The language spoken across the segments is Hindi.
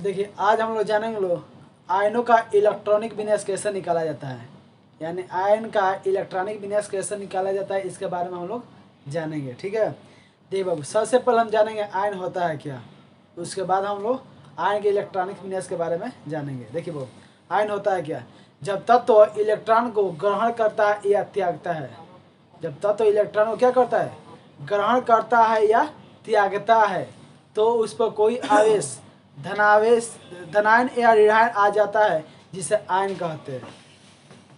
देखिए आज हम लोग जानेंगे लोग आयनों का इलेक्ट्रॉनिक विन्यास कैसे निकाला जाता है, यानी आयन का इलेक्ट्रॉनिक विन्यास कैसे निकाला जाता है इसके बारे में हम लोग जानेंगे। ठीक है, देखिए बाबू, सबसे पहले हम जानेंगे आयन होता है क्या, उसके बाद हम लोग आयन के इलेक्ट्रॉनिक विन्यास के बारे में जानेंगे। देखिए बाबू, आयन होता है क्या, जब तत्व तो इलेक्ट्रॉन को ग्रहण करता है या त्यागता है। जब तत्व तो इलेक्ट्रॉन को क्या करता है, ग्रहण करता है या त्यागता है, तो उस पर कोई आवेश, धनावेश, धनायन या ऋणायन आ जाता है, जिसे आयन कहते हैं।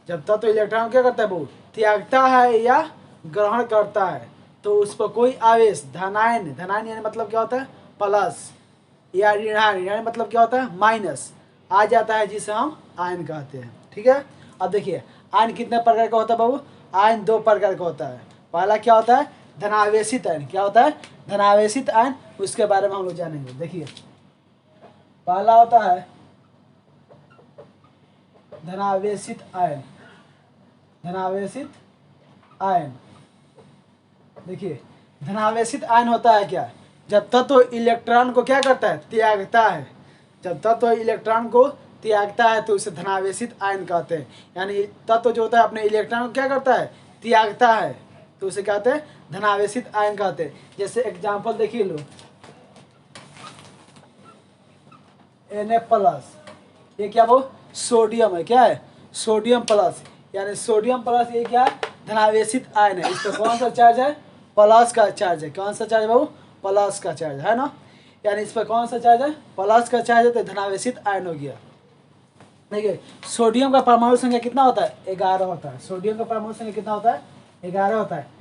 जब तत्व तो इलेक्ट्रॉन क्या करता है वो, त्यागता है या ग्रहण करता है, तो उस पर कोई आवेश, धनायन, धनायन यानी मतलब क्या होता है प्लस, या ऋणायन, ऋणायन मतलब क्या होता है माइनस, आ जाता है, जिसे हम आयन कहते हैं। ठीक है, अब देखिए आयन कितने प्रकार का होता है बाबू, आयन दो प्रकार का होता है। पहला क्या होता है, धनावेशित आयन। क्या होता है, धनावेशित आयन, उसके बारे में हम लोग जानेंगे। देखिए पहला होता है धनावेशित आयन। धनावेशित आयन, देखिए धनावेशित आयन होता है क्या, जब तत्व इलेक्ट्रॉन को क्या करता है, त्यागता है। जब तत्व इलेक्ट्रॉन को त्यागता है तो उसे धनावेशित आयन कहते हैं। यानी तत्व जो होता है अपने इलेक्ट्रॉन को क्या करता है, त्यागता है, तो उसे कहते हैं धनावेशित आयन कहते हैं। जैसे एग्जाम्पल देखिए लो, Na+, ये क्या वो सोडियम है, क्या है सोडियम प्लस, यानी सोडियम प्लस ये क्या है, धनावेशित आयन है। इस पर कौन सा चार्ज है, प्लस का चार्ज है। कौन सा चार्ज है बाबू, प्लस का चार्ज है ना, यानी इस पर कौन सा चार्ज है, प्लस का चार्ज है, तो धनावेशित आयन हो गया। देखिए सोडियम का परमाणु संख्या कितना होता है, 11 होता है। सोडियम का परमाणु संख्या कितना होता है, 11 होता है।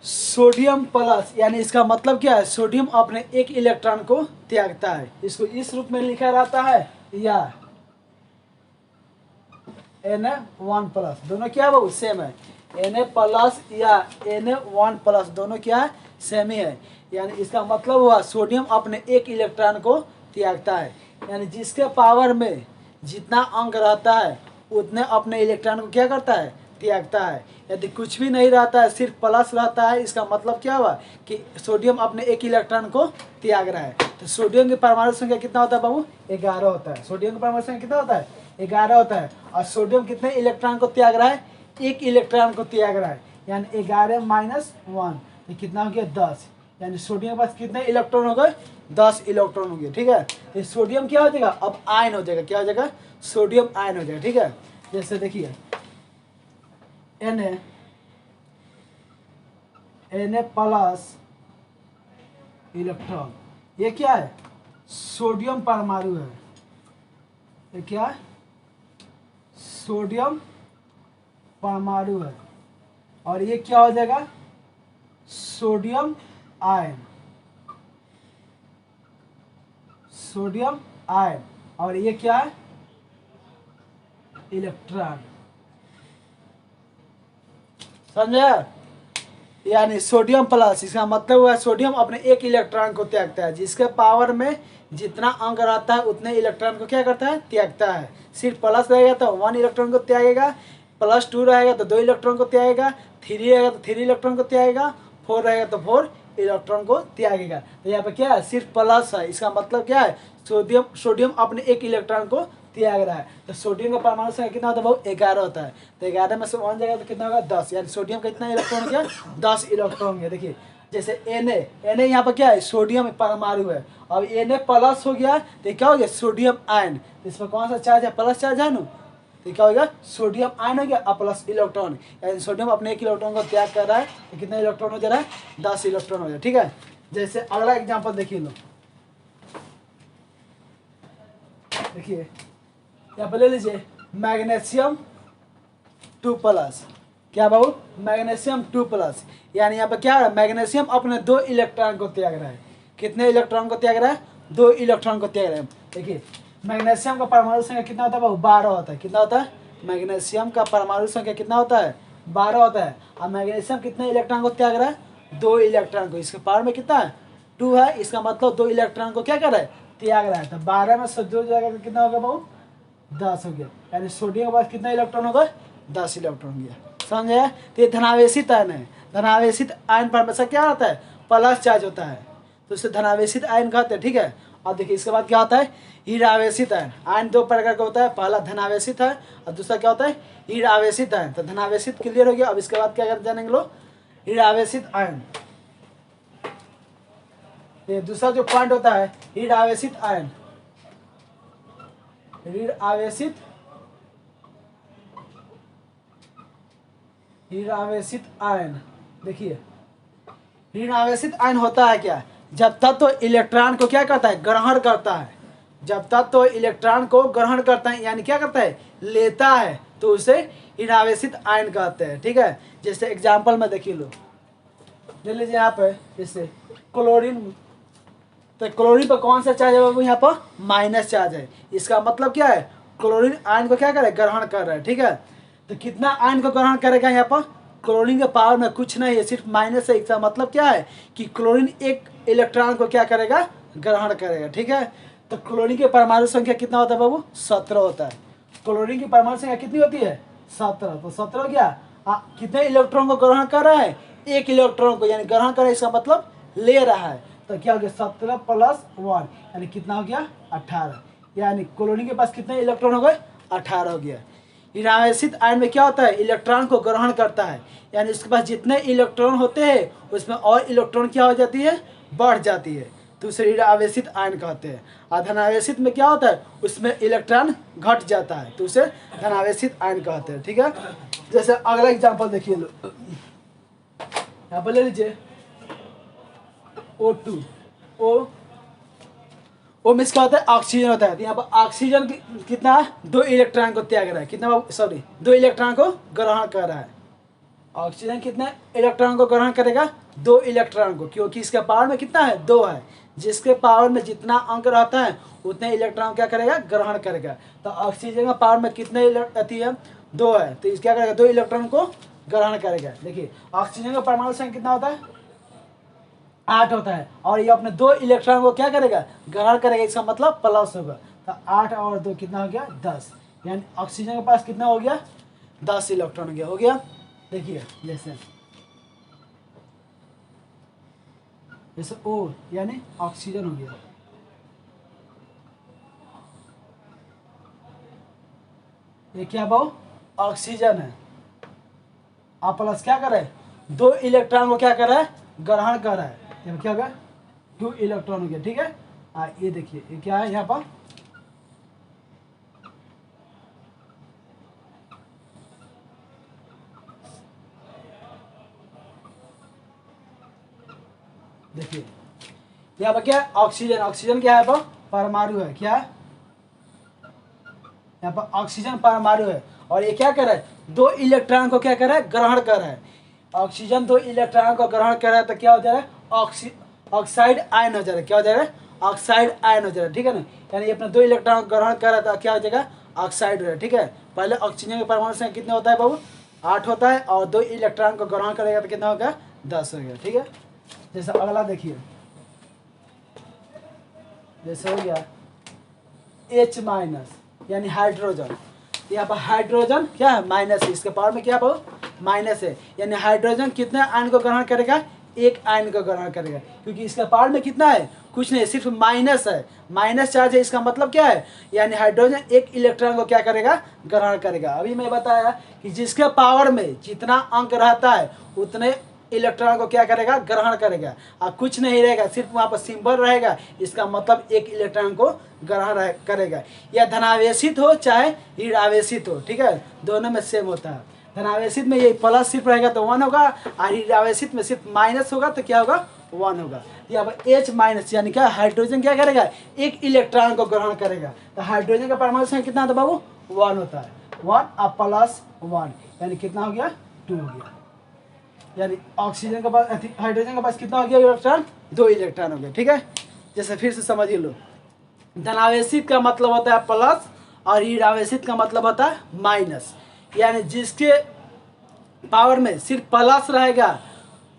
सोडियम प्लस, यानी इसका मतलब क्या है, सोडियम अपने एक इलेक्ट्रॉन को त्यागता है। इसको इस रूप में लिखा रहता है, या Na1+, दोनों क्या है वो सेम है। Na+ या Na1+ दोनों क्या है, सेम ही है। यानी इसका मतलब हुआ सोडियम अपने एक इलेक्ट्रॉन को त्यागता है, यानी जिसके पावर में जितना अंक रहता है उतने अपने इलेक्ट्रॉन को क्या करता है, त्यागता है। यदि कुछ भी नहीं रहता है, सिर्फ प्लस रहता है, इसका मतलब क्या हुआ कि सोडियम अपने एक इलेक्ट्रॉन को त्याग रहा है। तो सोडियम की परमाणु संख्या कितना होता है बाबू, 11 होता है। सोडियम की परमाणु संख्या कितना होता है, 11 होता है। और सोडियम कितने इलेक्ट्रॉन को त्याग रहा है, एक इलेक्ट्रॉन को त्याग रहा है, यानी 11-1, तो कितना हो गया 10। यानी सोडियम के पास कितने इलेक्ट्रॉन हो गए, 10 इलेक्ट्रॉन हो गए। ठीक है, ये सोडियम क्या हो जाएगा, अब आयन हो जाएगा। क्या हो जाएगा, सोडियम आयन हो जाएगा। ठीक है, जैसे देखिए Na+ इलेक्ट्रॉन, ये क्या है, सोडियम परमाणु है। ये क्या है, सोडियम परमाणु है। और ये क्या हो जाएगा, सोडियम आयन। सोडियम आयन, और ये क्या है, इलेक्ट्रॉन। समझे, यानी सोडियम प्लस, इसका मतलब हुआ सोडियम अपने एक इलेक्ट्रॉन को त्यागता है, जिसके पावर में जितना अंक रहता है उतने इलेक्ट्रॉन को क्या करता है, त्यागता है। सिर्फ प्लस रहेगा तो 1 इलेक्ट्रॉन को त्यागेगा, +2 रहेगा तो 2 इलेक्ट्रॉन को त्यागेगा, 3 रहेगा तो 3 इलेक्ट्रॉन को त्यागेगा, 4 रहेगा तो 4 इलेक्ट्रॉन को त्यागेगा। तो यहाँ पे क्या है, सिर्फ प्लस है। इसका मतलब क्या है, सोडियम अपने एक इलेक्ट्रॉन को त्याग रहा है। तो सोडियम का परमाणु संख्या कितना होता है बाबू, 11 होता है। तो 11 में से 1 जाएगा तो कितना होगा, 10। यानी सोडियम का कितना इलेक्ट्रॉन हो गया, 10 इलेक्ट्रॉन है। देखिए जैसे Na यहाँ पर क्या है, सोडियम परमाणु है। अब Na+ हो गया तो क्या हो गया, सोडियम आयन। तो इसमें कौन सा चार्ज है, प्लस चार्ज है ना, तो क्या हो गया, सोडियम आयन हो गया और प्लस इलेक्ट्रॉन। यानी सोडियम अपने एक इलेक्ट्रॉन को त्याग कर रहा है, तो कितना इलेक्ट्रॉन हो जा रहा है, 10 इलेक्ट्रॉन हो जाए। ठीक है, जैसे अगला एग्जाम्पल देखिए लो, देखिए यहाँ पर ले लीजिए मैग्नीशियम 2+। क्या बाबू, मैग्नीशियम 2+, यानी यहाँ पर क्या है, मैग्नीशियम अपने 2 इलेक्ट्रॉन को त्याग रहा है। कितने इलेक्ट्रॉन को त्याग रहा है, 2 इलेक्ट्रॉन को त्याग रहा है। देखिए मैग्नीशियम का परमाणु संख्या कितना होता है बाबू, 12 होता है। कितना होता है, मैग्नीशियम का परमाणु संख्या कितना होता है, 12 होता है। और मैग्नीशियम कितने इलेक्ट्रॉन को त्याग रहा है, 2 इलेक्ट्रॉन को। इसके पावर में कितना है, 2 है। इसका मतलब 2 इलेक्ट्रॉन को क्या कर रहा है, त्याग रहा है। तो 12 में से 2 जाएगा तो कितना होगा बाबू, 10 हो गया। यानी सोडियम के पास कितना इलेक्ट्रॉन होगा, 10 इलेक्ट्रॉन हो गया। समझे, तो ये धनावेशित आयन है। धनावेशित आयन पर हमेशा क्या होता है, प्लस चार्ज होता है, तो उसे धनावेशित आयन कहते हैं। ठीक है, और देखिए इसके बाद क्या होता है, ऋण आवेशित आयन। आयन दो प्रकार का होता है, पहला धनावेशित है और दूसरा क्या होता है, ऋण आवेशित आयन। तो धनावेशित क्लियर हो गया। अब इसके बाद क्या कर जानेंगे लोग, ऋण आवेशित आयन। ये दूसरा जो पॉइंट होता है ऋण आवेशित आयन, ऋण आवेशित आयन। देखिए ऋण आवेशित आयन होता है क्या, जब तत्व तो इलेक्ट्रॉन को क्या करता है, ग्रहण करता है। जब तत्व तो इलेक्ट्रॉन को ग्रहण करता है यानी क्या करता है, लेता है, तो उसे ऋण आवेशित आयन कहते हैं। ठीक है, जैसे एग्जांपल में देखिए लो, ले लीजिए यहाँ पे जैसे क्लोरीन। तो क्लोरीन पर कौन सा चार्ज है बाबू, यहाँ पर माइनस चार्ज है। इसका मतलब क्या है, क्लोरीन आयन को क्या करे, ग्रहण कर रहा है। ठीक है, तो कितना आयन को ग्रहण करेगा यहाँ पर, क्लोरीन के पावर में कुछ नहीं है, सिर्फ माइनस है। इसका मतलब क्या है कि क्लोरीन एक इलेक्ट्रॉन को क्या करेगा, ग्रहण करेगा। ठीक है, तो क्लोरीन की परमाणु संख्या कितना होता है बाबू, 17 होता है। क्लोरीन की परमाणु संख्या कितनी होती है, 17। तो 17 क्या, कितने इलेक्ट्रॉन को ग्रहण कर रहा है, एक इलेक्ट्रॉन को, यानी ग्रहण कर रहा है इसका मतलब ले रहा है। तो क्या हो गया, 17 + 1 यानी कितना हो गया, 18। यानी क्लोरीन के पास कितने इलेक्ट्रॉन हो गए, 18 हो गया। ऋण आवेशित आयन में क्या होता है, इलेक्ट्रॉन को ग्रहण करता है, यानी इसके पास जितने इलेक्ट्रॉन होते हैं उसमें और इलेक्ट्रॉन क्या हो जाती है, बढ़ जाती है, तो उसे ऋण आवेशित आयन कहते हैं। और धनावेशित में क्या होता है, उसमें इलेक्ट्रॉन घट जाता है, तो उसे धनावेशित आयन कहते हैं। ठीक है, जैसे अगला एग्जाम्पल देखिए लो, यहाँ पर ले लीजिए O2। ओ में क्या होता है, ऑक्सीजन होता है। तो यहाँ पर ऑक्सीजन कितना है, 2 इलेक्ट्रॉन को त्याग रहा है, कितना, सॉरी 2 इलेक्ट्रॉन को ग्रहण कर रहा है। ऑक्सीजन कितने इलेक्ट्रॉन को ग्रहण करेगा, 2 इलेक्ट्रॉन को, क्योंकि इसके पावर में कितना है, 2 है। जिसके पावर में जितना अंक रहता है उतने इलेक्ट्रॉन क्या करेगा, ग्रहण करेगा। तो ऑक्सीजन का पावर में कितने आती है, 2 है, तो इस क्या करेगा, 2 इलेक्ट्रॉन को ग्रहण करेगा। देखिए ऑक्सीजन का परमाणु संख्या कितना होता है, 8 होता है, और ये अपने 2 इलेक्ट्रॉन को क्या करेगा, ग्रहण करेगा, इसका मतलब प्लस होगा। तो 8 और 2 कितना हो गया, 10। यानी ऑक्सीजन के पास कितना हो गया, 10 इलेक्ट्रॉन हो गया। देखिए जैसे O यानी ऑक्सीजन हो गया। ये क्या भाव, ऑक्सीजन है, आप प्लस क्या कर रहे हैं, 2 इलेक्ट्रॉन को क्या कर रहा है, ग्रहण कर रहा है, यहाँ क्या होगा, 2 इलेक्ट्रॉन हो गया। ठीक है, ये देखिए ये क्या है, यहाँ पर देखिए यहाँ पर क्या है, ऑक्सीजन। ऑक्सीजन क्या है, परमाणु है, क्या है, यहाँ पर ऑक्सीजन परमाणु है, और ये क्या कर रहा है, 2 इलेक्ट्रॉन को क्या कर रहा है, ग्रहण कर रहा है। ऑक्सीजन 2 इलेक्ट्रॉन को ग्रहण कर रहा है, तो क्या हो जा रहा है, ऑक्साइड आयन हो जा रहा है। क्या हो जा रहा है, ऑक्साइड आयन हो जा रहा है। ठीक है ना, यानी अपने 2 इलेक्ट्रॉन को ग्रहण कर रहा है, तो क्या हो जाएगा, ऑक्साइड हो रहा है। ठीक है, पहले ऑक्सीजन के परमाणु संख्या कितना होता है बाबू, 8 होता है, और 2 इलेक्ट्रॉन को ग्रहण करेगा तो कितना होगा, 10 हो गया। ठीक है, जैसे अगला देखिए, जैसे हो गया H- यानी हाइड्रोजन। यहाँ पर हाइड्रोजन क्या है, माइनस है, इसके पावर में क्या है, माइनस है, यानी हाइड्रोजन कितने आयन को ग्रहण करेगा, 1 आयन को ग्रहण करेगा, क्योंकि इसका पावर में कितना है, कुछ नहीं, सिर्फ माइनस है, माइनस चार्ज है। इसका मतलब क्या है, यानी हाइड्रोजन 1 इलेक्ट्रॉन को क्या करेगा, ग्रहण करेगा। अभी मैं बताया कि जिसके पावर में जितना अंक रहता है उतने इलेक्ट्रॉन को क्या करेगा, ग्रहण करेगा, और कुछ नहीं रहेगा, सिर्फ वहाँ पर सिंबल रहेगा, इसका मतलब 1 इलेक्ट्रॉन को ग्रहण करेगा। या धनावेशित हो चाहे ऋण आवेशित हो, ठीक है, दोनों में सेम होता है। धनावेशित में ये प्लस सिर्फ रहेगा तो 1 होगा, और ऋण आवेशित में सिर्फ माइनस होगा तो क्या होगा, 1 होगा। यहाँ पर H- यानी क्या, हाइड्रोजन क्या करेगा, 1 इलेक्ट्रॉन को ग्रहण करेगा। तो हाइड्रोजन का परमाणु संख्या कितना होता है बाबू, 1 होता है, 1 और प्लस 1 यानी कितना हो गया, 2 हो गया। यानी ऑक्सीजन के पास, हाइड्रोजन के पास कितना हो गया इलेक्ट्रॉन, 2 इलेक्ट्रॉन हो गया। ठीक है, जैसे फिर से समझिए लो, धनावेशित का मतलब होता है प्लस, और ऋण आवेशित का मतलब होता है माइनस। यानी जिसके पावर में सिर्फ प्लस रहेगा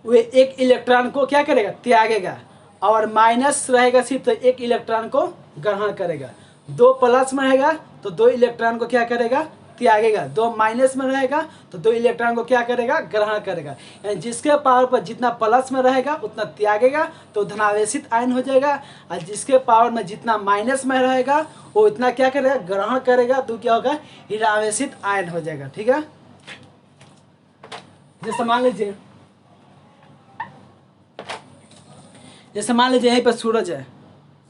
वे 1 इलेक्ट्रॉन को क्या करेगा, त्यागेगा, और माइनस रहेगा सिर्फ तो 1 इलेक्ट्रॉन को ग्रहण करेगा। 2 प्लस में रहेगा तो 2 इलेक्ट्रॉन को क्या करेगा, त्यागेगा। 2 माइनस में रहेगा तो 2 इलेक्ट्रॉन को क्या करेगा, ग्रहण करेगा। यानी जिसके पावर पर जितना प्लस में रहेगा उतना त्यागेगा तो धनावेशित आयन हो जाएगा, और जिसके पावर में जितना माइनस में रहेगा वो इतना क्या करेगा, ग्रहण करेगा, तो क्या होगा, ऋणावेशित आयन हो जाएगा। ठीक है, जैसे मान लीजिए यहीं पर सूरज है।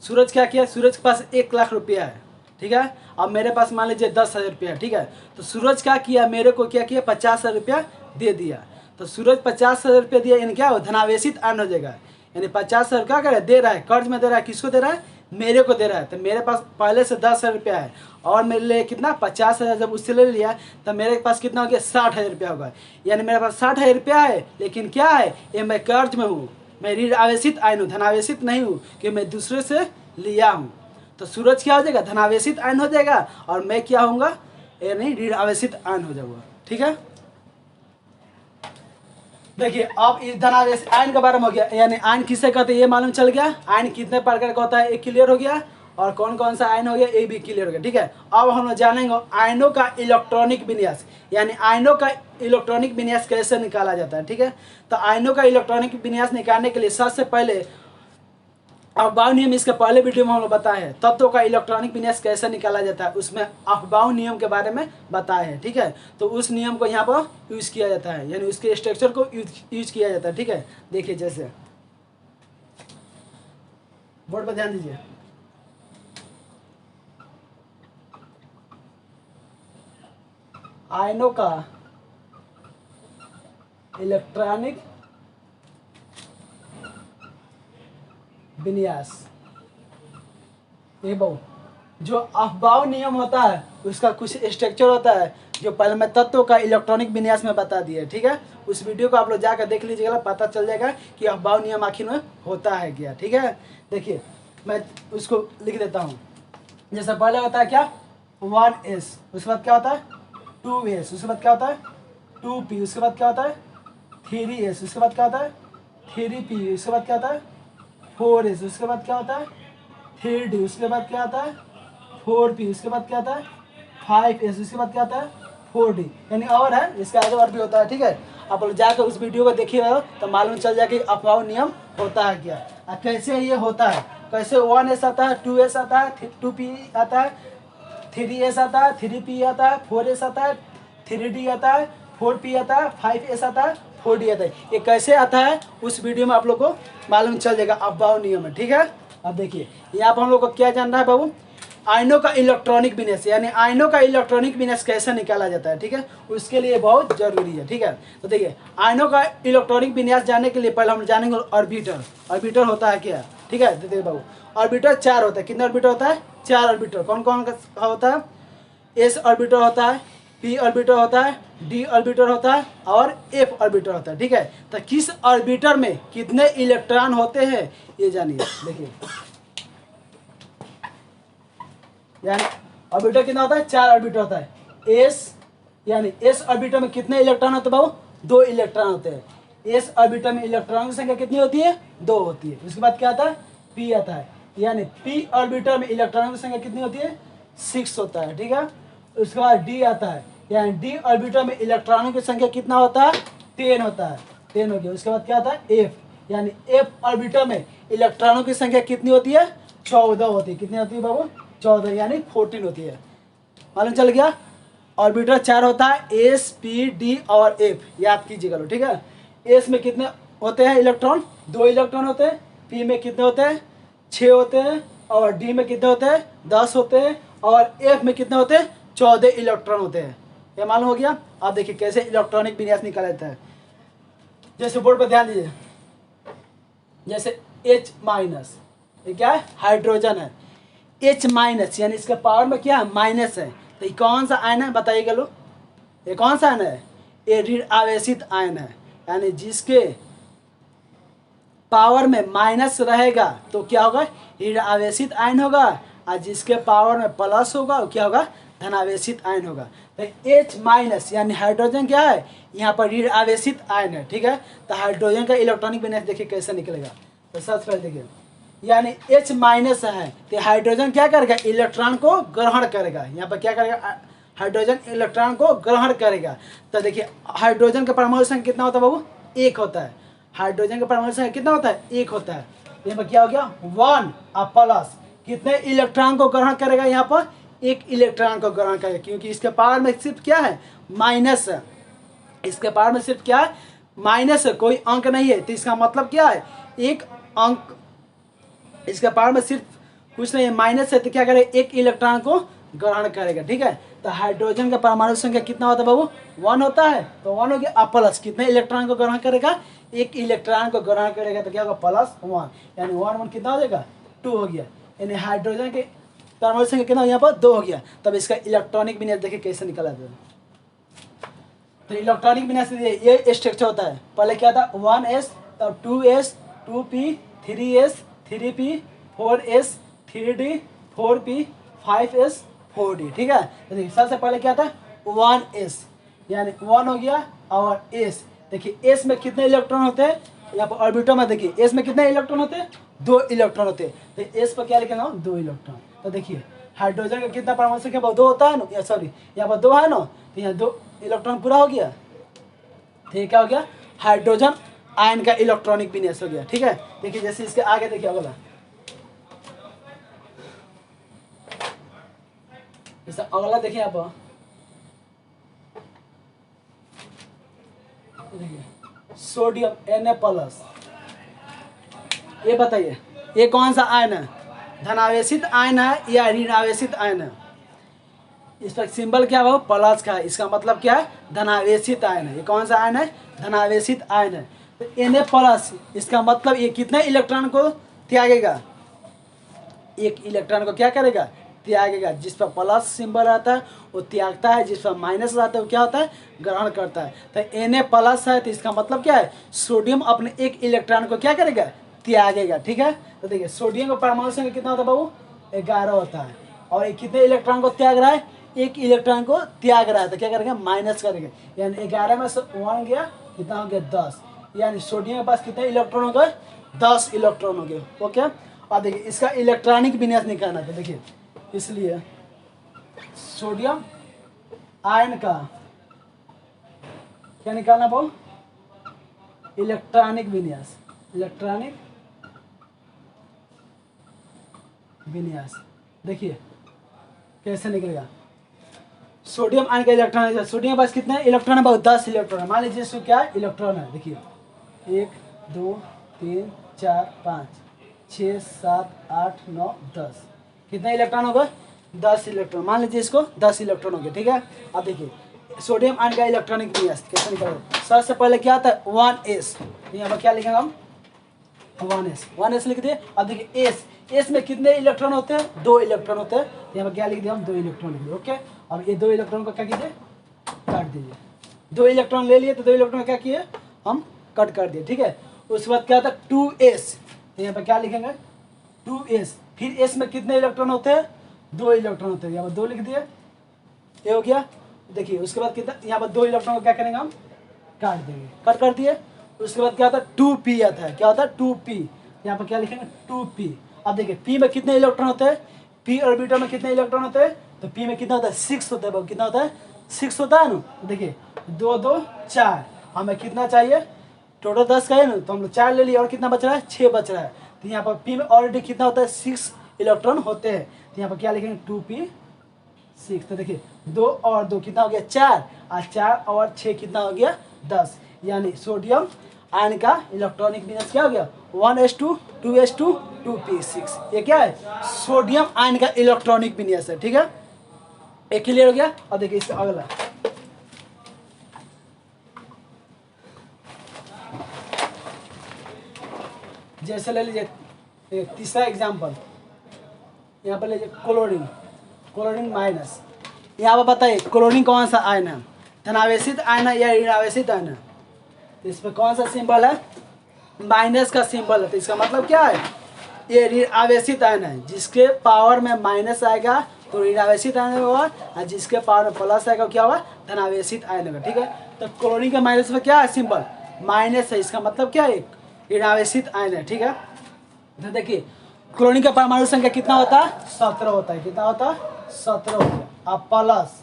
सूरज क्या किया, सूरज के पास 1 लाख रुपया है। ठीक है, अब मेरे पास मान लीजिए 10,000 रुपया है। ठीक है, तो सूरज क्या किया, मेरे को क्या किया, 50,000 रुपया दे दिया। तो सूरज 50,000 रुपया दिया, यानी क्या हो, धनावेशित आयन हो जाएगा। यानी 50,000 क्या करे, दे रहा है, कर्ज में दे रहा है। किसको दे रहा है, मेरे को दे रहा है। तो मेरे पास पहले से 10,000 रुपया है और मेरे लिए कितना 50,000, जब उससे ले लिया तो मेरे पास कितना हो गया, 60,000 रुपया होगा। यानी मेरे पास 60,000 रुपया है, लेकिन क्या है, ये मैं कर्ज में हूँ, मैं ऋण आवेशित आयन हूँ, धनावेशित नहीं हूँ कि मैं दूसरे से लिया हूँ। तो सूरज क्या हो जाएगा, धनावेशित आयन हो जाएगा, और मैं क्या होऊंगा, यानी ऋण आवेशित आयन हो जाऊंगा। ठीक है, देखिए अब इस धनावेशित आयन के बारे में हो गया, यानी आयन किसे कहते हैं ये मालूम चल गया। आयन कितने प्रकार का होता है ये क्लियर हो गया, और कौन कौन सा आयन हो गया ये भी क्लियर हो गया। ठीक है, अब हम लोग जानेंगे आयनों का इलेक्ट्रॉनिक विन्यास, यानी आयनों का इलेक्ट्रॉनिक विन्यास कैसे निकाला जाता है। ठीक है, तो आयनों का इलेक्ट्रॉनिक विन्यास निकालने के लिए सबसे पहले अफबाउ नियम, इसके पहले वीडियो में हम लोग बताए हैं तत्वों का इलेक्ट्रॉनिक विन्यास कैसे निकाला जाता है, उसमें अफबाउ नियम के बारे में बताए हैं। ठीक है, तो उस नियम को यहाँ पर यूज किया जाता है, यानी उसके स्ट्रक्चर को यूज किया जाता है। ठीक है, देखिए जैसे बोर्ड पर ध्यान दीजिए, आयनों का इलेक्ट्रॉनिक विन्यास, ये बहु जो अफबाउ नियम होता है उसका कुछ स्ट्रक्चर होता है जो पहले मैं तत्वों का इलेक्ट्रॉनिक विन्यास में बता दिया। ठीक है, उस वीडियो को आप लोग जाकर देख लीजिएगा, पता चल जाएगा कि अफबाउ नियम आखिर में होता है क्या। ठीक है, देखिए मैं उसको लिख देता हूँ। जैसे पहले होता है क्या, 1s, उसके बाद क्या होता है 2s, उसके बाद क्या होता है 2p, उसके बाद क्या होता है 3s, उसके बाद क्या होता है 3p, उसके बाद क्या होता है 4s, उसके बाद क्या होता है 3d, उसके बाद क्या आता है 4p, उसके बाद क्या आता है 5s, उसके बाद क्या आता है 4d, यानी और है, इसका आगे और भी होता है। ठीक है, आप लोग जाकर उस वीडियो को देखिएगा तो मालूम चल जाए कि अफबाउ नियम होता है क्या, कैसे ये होता है, कैसे 1s आता है, 2s आता है, 2p आता है, 3s आता है, 3p आता है, 4s आता है, 3d आता है, 4p आता है, 5s आता है, 4d आता है। ये कैसे आता है उस वीडियो में आप लोग को मालूम चल जाएगा, अफबाउ नियम है। ठीक है, अब देखिए यहाँ पर हम लोग को क्या जानना है बाबू, आयनों का इलेक्ट्रॉनिक विन्यास, यानी आयनों का इलेक्ट्रॉनिक विन्यास कैसे निकाला जाता है। ठीक है, उसके लिए बहुत जरूरी है। ठीक है, तो देखिए आयनों का इलेक्ट्रॉनिक विन्यास जानने के लिए पहले हम जानेंगे ऑर्बिटर। ऑर्बिटर होता है क्या। ठीक है, देखिए बाबू ऑर्बिटर 4 होता है। कितने ऑर्बिटर होता है, 4 ऑर्बिटर। कौन कौन का होता है, एस ऑर्बिटर होता है, पी ऑर्बिटर होता है, डी ऑर्बिटर होता है और एफ ऑर्बिटर होता है। ठीक है, तो किस ऑर्बिटर में कितने इलेक्ट्रॉन होते हैं ये जानिए। देखिए यानी ऑर्बिटर कितना होता है, 4 ऑर्बिटर होता है। एस यानी एस ऑर्बिटर में कितने इलेक्ट्रॉन होते हैं बाबू, 2 इलेक्ट्रॉन होते हैं। एस ऑर्बिटर में इलेक्ट्रॉन की संख्या कितनी होती है, 2 होती है। उसके बाद क्या आता है, पी आता है, यानी पी ऑर्बिटर में इलेक्ट्रॉन की संख्या कितनी होती है, 6 होता है। ठीक है, उसके बाद डी आता है, यानी डी ऑर्बिटर में इलेक्ट्रॉनों की संख्या कितना होता है, 10 होता है, 10 हो गया। उसके बाद क्या आता है, एफ, यानी एफ ऑर्बिटर में इलेक्ट्रॉनों की संख्या कितनी होती है, 14 होती है। कितनी होती है बाबू, 14, यानी 14 होती है। मालूम चल गया, ऑर्बिटर 4 होता है, एस, पी, डी और एफ, याद कीजिएगा। ठीक है, एस में कितने होते हैं इलेक्ट्रॉन, 2 इलेक्ट्रॉन होते हैं, पी में कितने होते हैं, 6 होते हैं, और डी में कितने होते हैं, 10 होते हैं, और एफ में कितने होते हैं, 14 इलेक्ट्रॉन होते हैं। ये मालूम हो गया। आप देखिए कैसे इलेक्ट्रॉनिक विन्यास निकाला जाता है। जैसे बोर्ड पर ध्यान दीजिए, जैसे H माइनस, ये क्या है, हाइड्रोजन है। H माइनस यानी इसके पावर में क्या है, माइनस है। तो ये कौन सा आयन है बताइएगा लो, ये कौन सा आयन है, ये ऋण आवेशित आयन है। यानी जिसके पावर में माइनस रहेगा तो क्या होगा, ऋण आवेशित आयन होगा, और जिसके पावर में प्लस होगा वो क्या होगा, धनावेशित आयन होगा। तो H माइनस यानी हाइड्रोजन क्या है, यहाँ पर ऋण आवेशित आयन है। ठीक है, तो हाइड्रोजन का इलेक्ट्रॉनिक विन्यास देखिए कैसे निकलेगा। तो सबसे पहले देखिए, यानी H माइनस है तो हाइड्रोजन क्या करेगा, इलेक्ट्रॉन को ग्रहण करेगा। यहाँ पर क्या करेगा, हाइड्रोजन इलेक्ट्रॉन को ग्रहण करेगा। तो देखिए हाइड्रोजन का परमाणु संख्या कितना होता है बाबू, 1 होता है। हाइड्रोजन का परमाणु संख्या कितना होता है, 1 होता है। यहाँ पर क्या हो गया 1 और प्लस कितने इलेक्ट्रॉन को ग्रहण करेगा, यहाँ पर 1 इलेक्ट्रॉन को ग्रहण करेगा, क्योंकि इसके पावर में सिर्फ क्या है माइनस है। इसके पावर में सिर्फ क्या है माइनस है, कोई अंक नहीं है। तो इसका मतलब क्या है एक अंक, इसके पावर में सिर्फ कुछ नहीं है माइनस है, तो क्या करेगा 1 इलेक्ट्रॉन को ग्रहण करेगा। ठीक है, तो हाइड्रोजन का परमाणु संख्या कितना होता है बाबू 1 होता है। तो 1 हो गया प्लस कितने इलेक्ट्रॉन को ग्रहण करेगा, 1 इलेक्ट्रॉन को ग्रहण करेगा, तो क्या होगा +1, यानी 1 1 कितना हो जाएगा 2 हो गया। यानी हाइड्रोजन के परमाणु संख्या कितना यहाँ पर 2 हो गया। तब इसका इलेक्ट्रॉनिक विन्यास देखिए कैसे निकला था। तो इलेक्ट्रॉनिक विन्यास ये स्ट्रक्चर होता है। पहले क्या था 1s, तब 2s, 2p, 3s, 3p, 4s, 3d, 4p, 5s, 4d। ठीक है, तो देखिए सबसे पहले क्या था 1s, यानी 1 हो गया और s। देखिए s में कितने इलेक्ट्रॉन होते हैं, यहाँ पर ऑर्बिटल में देखिए s में कितने इलेक्ट्रॉन होते हैं, 2 इलेक्ट्रॉन होते हैं। तो s पर क्या लिखेंगे हम 2 इलेक्ट्रॉन। तो देखिए हाइड्रोजन का कितना परमाणु संख्या 2 होता है ना, सॉरी यहाँ पर 2 है ना, तो यहाँ 2 इलेक्ट्रॉन पूरा हो गया। तो ये क्या हो गया हाइड्रोजन आयन का इलेक्ट्रॉनिक विन्यास हो गया। ठीक है, देखिए जैसे इसके आगे देखिए अगला, जैसे अगला देखिए यहाँ पर देखिए सोडियम Na+। ये बताइए ये कौन सा आयन है, धनावेशित आयन है या ऋणावेशित आयन है। इस पर सिंबल क्या हो प्लस का है, इसका मतलब क्या है धनावेशित आयन है। ये कौन सा आयन है, धनावेशित आयन है। तो Na+, इसका मतलब ये कितने इलेक्ट्रॉन को त्यागेगा, 1 इलेक्ट्रॉन को क्या करेगा त्यागेगा। जिस पर प्लस सिंबल आता है वो त्यागता है, जिस पर माइनस आता है वो क्या होता है ग्रहण करता है। तो Na+ है, तो इसका मतलब क्या है सोडियम अपने 1 इलेक्ट्रॉन को क्या करेगा त्यागेगा। ठीक है, तो देखिए सोडियम का परमाणु संख्या कितना होता है बाबू 11 होता है, और ये कितने इलेक्ट्रॉन को त्याग रहा है 1 इलेक्ट्रॉन को त्याग रहा है। तो क्या करेगा माइनस करेगा, यानी 11 में से 1 गया कितना हो गया 10, यानी सोडियम के पास कितने इलेक्ट्रॉन हो गए 10 इलेक्ट्रॉन हो गए। ओके, और देखिए इसका इलेक्ट्रॉनिक विन्यास निकालना था। देखिए इसलिए सोडियम आयन का क्या निकालना पाओ इलेक्ट्रॉनिक विन्यास, इलेक्ट्रॉनिक विन्यास। देखिए कैसे निकलेगा सोडियम आयन का इलेक्ट्रॉन, सोडियम के पास कितने इलेक्ट्रॉन है बहुत 10 इलेक्ट्रॉन है। मान लीजिए इसको क्या है इलेक्ट्रॉन है, देखिए 1 2 3 4 5 6 7 8 9 10, कितने इलेक्ट्रॉन हो गए 10 इलेक्ट्रॉन। मान लीजिए इसको 10 इलेक्ट्रॉन हो गए। ठीक है, अब देखिए सोडियम आयन का इलेक्ट्रॉनिक विन्यास कैसे निकलेगा। सबसे पहले क्या आता है 1s, यहाँ पर क्या लिखेंगे हम 1s लिख दिए। अब देखिए s में कितने इलेक्ट्रॉन होते हैं 2 इलेक्ट्रॉन होते हैं, तो यहाँ पर क्या लिख दिया हम 2 इलेक्ट्रॉन लिख दिए। ओके, अब ये 2 इलेक्ट्रॉन को क्या कीजिए काट दीजिए, 2 इलेक्ट्रॉन ले लिए तो 2 इलेक्ट्रॉन क्या किए हम कट कर दिए। ठीक है, उसके बाद क्या था 2s, तो यहाँ पर क्या लिखेंगे 2s। फिर s में कितने इलेक्ट्रॉन होते हैं 2 इलेक्ट्रॉन होते हैं, यहाँ पर 2 लिख दिए, ये हो गया। देखिए उसके बाद कितना यहाँ पर 2 इलेक्ट्रॉन को क्या करेंगे हम काट देंगे, कट कर दिए। उसके बाद क्या होता है 2p आता है, क्या होता है 2p, यहाँ पर क्या लिखेंगे 2p। अब देखिए p में कितने इलेक्ट्रॉन होते हैं, p ऑर्बिटल में कितने इलेक्ट्रॉन होते हैं, तो p में कितना होता है 6 होता है। कितना होता है 6 होता है ना। तो देखिए 2 2 4, हमें कितना चाहिए टोटल 10 का है ना, तो हम लोग 4 ले लिए और कितना बच रहा है 6 बच रहा है। तो यहाँ पर p में ऑलरेडी कितना होता है 6 इलेक्ट्रॉन होते हैं, तो यहाँ पर क्या लिखेंगे 2p6। तो देखिए 2 और 2 कितना हो गया 4, और 4 और 6 कितना हो गया 10, यानी सोडियम आयन का इलेक्ट्रॉनिक विन्यास क्या हो गया 1s2 2s2 2p6। ये क्या है सोडियम आयन का इलेक्ट्रॉनिक विन्यास है। ठीक है, एक क्लियर हो गया। और देखिए इसका अगला जैसे ले लीजिए तीसरा एग्जाम्पल, यहाँ पर लीजिए क्लोरीन, क्लोरीन माइनस। यहाँ पर बताइए क्लोरीन कौन सा आयन है, धनावेशित आयन है या ऋणावेशित आयन है। तो इस पर कौन सा सिंबल है माइनस का सिंबल है। तो इसका मतलब क्या है ये ऋणावेशित आयन है, जिसके पावर में माइनस आएगा तो ऋणावेशित आयन होगा, और जिसके पावर में प्लस आएगा क्या होगा धनावेशित आयन होगा। ठीक है, तो क्लोरीन का माइनस में क्या है सिंबल माइनस है, इसका मतलब क्या है ऋणावेशित आयन है। ठीक है, तो देखिए क्लोरीन का परमाणु संख्या कितना होता है 17 होता है, कितना होता है 17 होता है। अब प्लस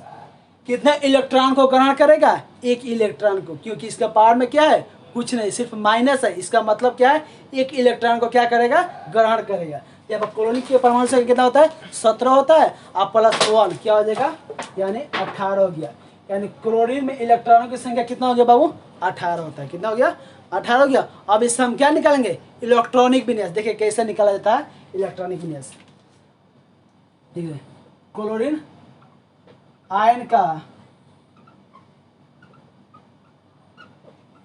कितने इलेक्ट्रॉन को ग्रहण करेगा, एक इलेक्ट्रॉन को, क्योंकि इसका पावर में क्या है, कुछ नहीं, सिर्फ माइनस है। इसका मतलब क्या है, एक इलेक्ट्रॉन को क्या करेगा, ग्रहण करेगा। यहाँ पर क्लोरीन के परमाणु संख्या कितना होता है, 17 होता है, और +1 क्या हो जाएगा, यानी 18 हो गया। यानी क्लोरीन में इलेक्ट्रॉनों की संख्या कितना हो गया बाबू, 18 होता है। कितना हो गया, 18 हो गया। अब इससे हम क्या निकालेंगे, इलेक्ट्रॉनिक विन्यास। देखिए कैसे निकाला जाता है इलेक्ट्रॉनिक विन्यास, ठीक है। क्लोरीन आयन का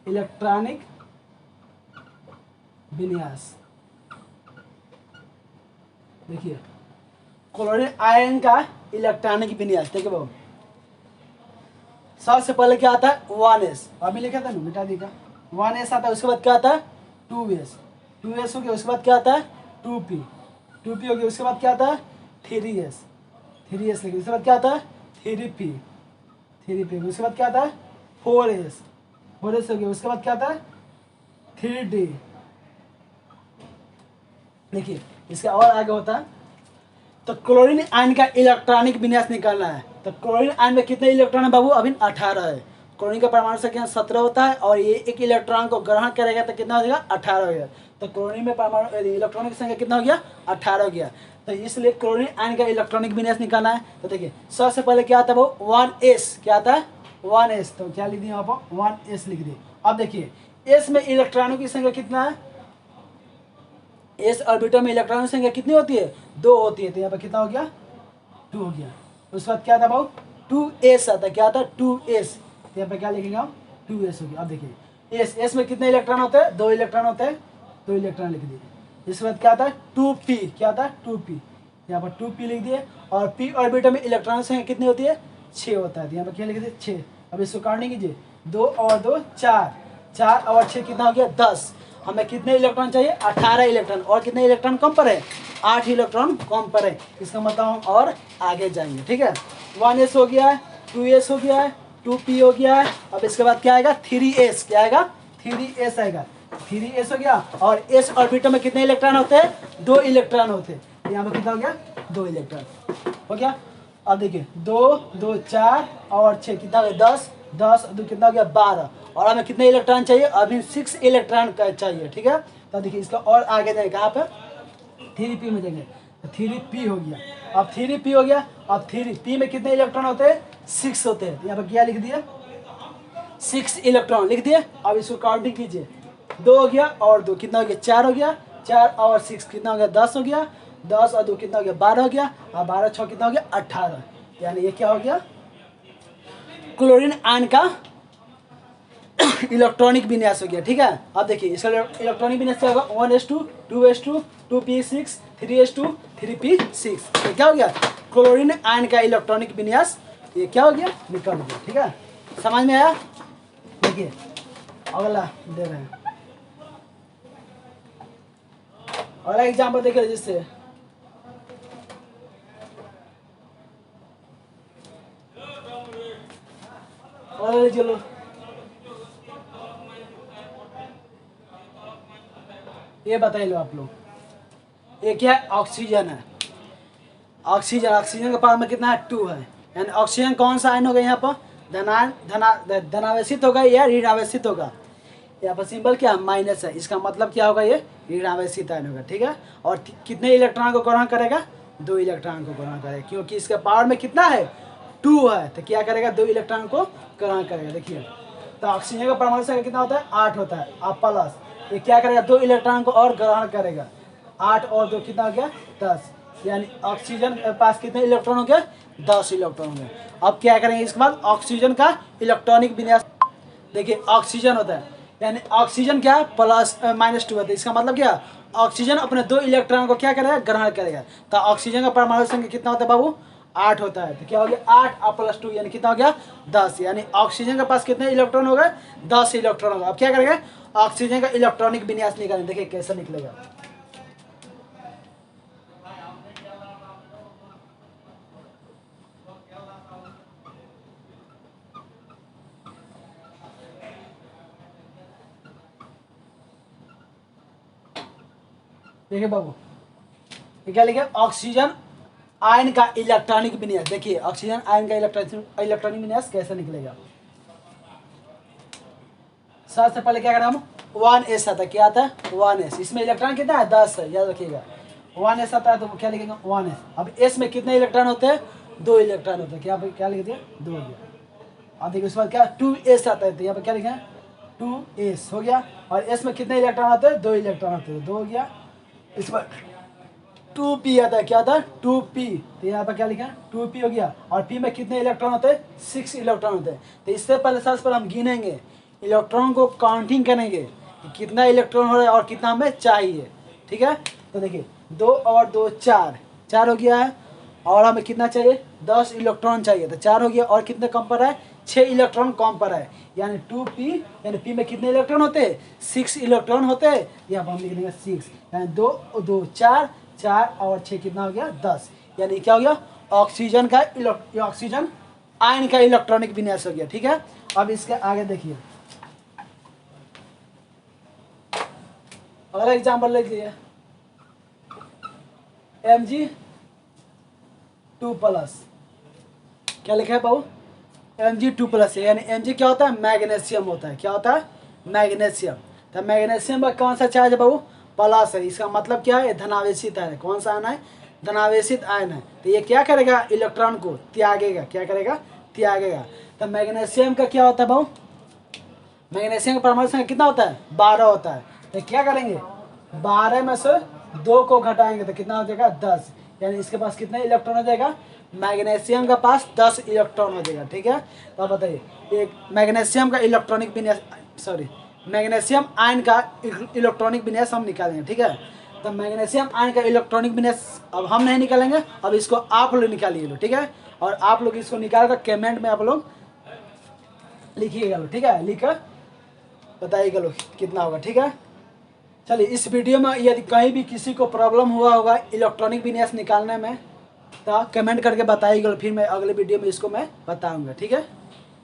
इलेक्ट्रॉनिक विन्यास, देखिए क्लोरीन आयन का इलेक्ट्रॉनिक विन्यास, देखिए बाबू सबसे पहले क्या आता है 1s, अभी लिखा था ना, मिटा देगा। 1s आता है, उसके बाद क्या आता है 2s, 2s हो गया, उसके बाद क्या आता है 2p, 2p हो गया, उसके बाद क्या आता है 3s, 3s लिखिए, उसके बाद क्या आता है 3p, 3p, उसके बाद क्या आता है 4s, 4s हो गया, उसके बाद क्या आता है 3d। देखिए इसका और आगे होता है, तो क्लोरीन आयन का इलेक्ट्रॉनिक विन्यास निकालना है। तो क्लोरीन आयन में कितने इलेक्ट्रॉन है बाबू, अभी 18 है। क्लोरीन का परमाणु संख्या 17 होता है, और ये एक इलेक्ट्रॉन को ग्रहण करेगा तो कितना हो जाएगा, 18 हो गया। तो क्लोरीन में परमाणु इलेक्ट्रॉन की संख्या कितना हो गया, 18 हो गया। तो इसलिए क्लोरीन आयन का इलेक्ट्रॉनिक विन्यास निकालना है। तो देखिए सबसे पहले क्या आता है वो 1s, क्या आता है 1s, तो क्या लिख दिए यहाँ पर 1s लिख दिए। अब देखिए s में इलेक्ट्रॉनों की संख्या कितना है, एस ऑर्बिटल में इलेक्ट्रॉन की संख्या कितनी होती है, 2 होती है। तो यहाँ पर कितना हो गया 2 हो गया। उसके बाद क्या था भाव 2s आता है, क्या आता है 2s, तो यहाँ पे क्या लिखेंगे हम 2s हो गया। अब देखिए एस में कितने इलेक्ट्रॉन होते हैं, 2 इलेक्ट्रॉन होते हैं, 2 इलेक्ट्रॉन लिख दिए। इसके बाद क्या आता है 2p, क्या आता है 2p, यहाँ पर 2p लिख दिए। और p ऑर्बिटल में इलेक्ट्रॉन की संख्या कितनी होती है, 6 होता है। तो यहाँ पर क्या लिख दिए 6। अब इसको काटने कीजिए, 2 और 2 4, 4 और 6 कितना हो गया 10। हमें कितने इलेक्ट्रॉन चाहिए, 18 इलेक्ट्रॉन, और कितने इलेक्ट्रॉन कम पर है, 8 इलेक्ट्रॉन कम पर है। इसका मतलब हम और आगे जाएंगे, ठीक है। 1s हो गया है, 2s हो गया है, 2p हो गया है। अब इसके बाद क्या आएगा 3s, क्या आएगा 3s आएगा, 3s हो गया। और s ऑर्बिटल में कितने इलेक्ट्रॉन होते हैं, 2 इलेक्ट्रॉन होते हैं। यहाँ पर कितना हो गया 2 इलेक्ट्रॉन हो गया। अब देखिए 2 2 4 और 6 कितना हो गया 10, 10 2 कितना हो गया 12। और हमें कितने इलेक्ट्रॉन चाहिए, अभी 6 इलेक्ट्रॉन का चाहिए, ठीक है। तो देखिए इसका और आगे जाए कहाँ पर 3p में जाएंगे, तो 3p हो गया। अब 3p हो गया, अब 3p में कितने इलेक्ट्रॉन होते हैं, 6 होते हैं। यहाँ पर क्या लिख दिया 6 इलेक्ट्रॉन लिख दिए। अब इसको काउंटिंग कीजिए, 2 हो गया और 2 कितना हो गया 4 हो गया, 4 और 6 कितना हो गया 10 हो गया, 10 और 2 कितना हो गया 12 हो गया, और 12 6 कितना हो गया 18। यानी ये क्या हो गया क्लोरीन आयन का इलेक्ट्रॉनिक विन्यास हो गया, ठीक है। अब देखिए इसका इलेक्ट्रॉनिक विन्यास क्या होगा 1s2 2s2 2p6 3s2 3p6। तो क्या हो गया क्लोरीन आयन का इलेक्ट्रॉनिक विन्यास, ये क्या हो गया निकल गया, ठीक है। समझ में आया। देखिए अगला दे रहे हैं, अगला एग्जाम्पल देखिए जिससे चलो ये बताइए लो आप लोग, ये क्या है ऑक्सीजन है। ऑक्सीजन, ऑक्सीजन का पावर में कितना है 2 है। यानी ऑक्सीजन कौन सा आयन होगा यहाँ पर, धनावेशित होगा या ऋणावेशित होगा। यहाँ पर सिंबल क्या है माइनस है, इसका मतलब क्या होगा ये ऋणावेशित आयन होगा, ठीक है। और कितने इलेक्ट्रॉन को ग्रहण करेगा, 2 इलेक्ट्रॉन को ग्रहण करेगा, क्योंकि इसका पावर में कितना है 2 है। तो क्या करेगा 2 इलेक्ट्रॉन को ग्रहण करेगा। देखिए तो ऑक्सीजन का परमाणु संख्या कितना होता है 8 होता है, अब प्लस ये क्या करेगा 2 इलेक्ट्रॉन को और ग्रहण करेगा, 8 और 2 कितना हो गया 10। यानी ऑक्सीजन के पास कितने इलेक्ट्रॉन हो गया 10 इलेक्ट्रॉन हो गए। अब क्या करेंगे इसके बाद ऑक्सीजन का इलेक्ट्रॉनिक विन्यास। देखिए ऑक्सीजन होता है, यानी ऑक्सीजन क्या +-2 होता है। इसका मतलब क्या ऑक्सीजन अपने 2 इलेक्ट्रॉन को क्या करेगा ग्रहण करेगा। तो ऑक्सीजन का परमाणु संख्या कितना होता है बाबू 8 होता है। तो क्या हो गया 8 और +2 यानी कितना हो गया 10। यानी ऑक्सीजन के पास कितने इलेक्ट्रॉन हो गए 10 इलेक्ट्रॉन होगा। अब क्या करेंगे ऑक्सीजन का इलेक्ट्रॉनिक विन्यास निकालें, देखिए कैसे निकलेगा। देखिए बाबू ये क्या लिखे ऑक्सीजन आयन का इलेक्ट्रॉनिक विन्यास। देखिए ऑक्सीजन आयन का इलेक्ट्रॉनिक विन्यास कैसे निकलेगा। सबसे पहले क्या करें हम, 1s आता है, क्या आता है 1s, इसमें इलेक्ट्रॉन कितना है 10 है, याद रखिएगा 1s आता है तो क्या लिखेंगे 1s। अब s में कितने इलेक्ट्रॉन होते हैं, 2 इलेक्ट्रॉन होते हैं, क्या क्या लिख दिया 2 हो गया। अब देखिए उसके बाद क्या 2s आता है, तो यहाँ पर क्या लिखें 2s हो गया। और s में कितने इलेक्ट्रॉन आते हैं, 2 इलेक्ट्रॉन आते हैं, 2 हो गया। इस पर 2p आता है, क्या आता है 2p, तो यहाँ पर क्या लिखा है 2p हो गया। और p में कितने इलेक्ट्रॉन होते हैं, 6 इलेक्ट्रॉन होते हैं। तो इससे पहले सबसे पहले हम गिनेंगे, इलेक्ट्रॉन को काउंटिंग करेंगे कि कितना इलेक्ट्रॉन हो रहा है और कितना हमें चाहिए। ठीक है, तो देखिए 2 और 2 4 हो गया है, और हमें कितना चाहिए 10 इलेक्ट्रॉन चाहिए, तो 4 हो गया। और कितने कम पर है, 6 इलेक्ट्रॉन कम पर है, यानी 2p, यानी p में कितने इलेक्ट्रॉन होते हैं 6 इलेक्ट्रॉन होते हैं। यहाँ पर हम लिख देंगे 6, यानी 2 2 4 और 6 कितना हो गया 10, यानी क्या हो गया ऑक्सीजन का ऑक्सीजन आयन का इलेक्ट्रॉनिक विन्यास हो गया। ठीक है, अब इसके आगे देखिए अगला एग्जाम्पल ले लीजिए Mg2+, क्या लिखा है बाबू Mg2+, यानी Mg क्या होता है मैग्नीशियम होता है, क्या होता है मैग्नीशियम। तो मैग्नीशियम का कौन सा चार्ज है बाबू प्लस है, इसका मतलब क्या है धनावेशित है, कौन सा आयन है धनावेशित आयन है। तो ये क्या करेगा इलेक्ट्रॉन को त्यागेगा, क्या करेगा त्यागेगा। तो मैग्नीशियम का क्या होता है बाबू, मैग्नीशियम का परमाणु संख्या कितना होता है 12 होता है। तो क्या करेंगे 12 में से 2 को घटाएंगे तो कितना हो जाएगा 10, यानी इसके पास कितने इलेक्ट्रॉन हो जाएगा, मैग्नीशियम का पास 10 इलेक्ट्रॉन हो जाएगा। ठीक है, तो अब बताइए एक मैग्नीशियम का इलेक्ट्रॉनिक विन्यास, सॉरी मैग्नीशियम आयन का इलेक्ट्रॉनिक विन्यास हम निकालेंगे। ठीक है, तो मैग्नीशियम आयन का इलेक्ट्रॉनिक विन्यास अब हम नहीं निकालेंगे, अब इसको आप लोग निकालिए लो। ठीक है, और आप लोग इसको निकाल कर कमेंट में आप लोग लिखिएगा लो। ठीक है, लिख कर बताइएगा लो कितना होगा। ठीक है, चलिए इस वीडियो में यदि कहीं भी किसी को प्रॉब्लम हुआ होगा इलेक्ट्रॉनिक विन्यास निकालने में तो कमेंट करके बताइएगा, फिर मैं अगले वीडियो में इसको मैं बताऊंगा। ठीक है,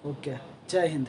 ओके, जय हिंद।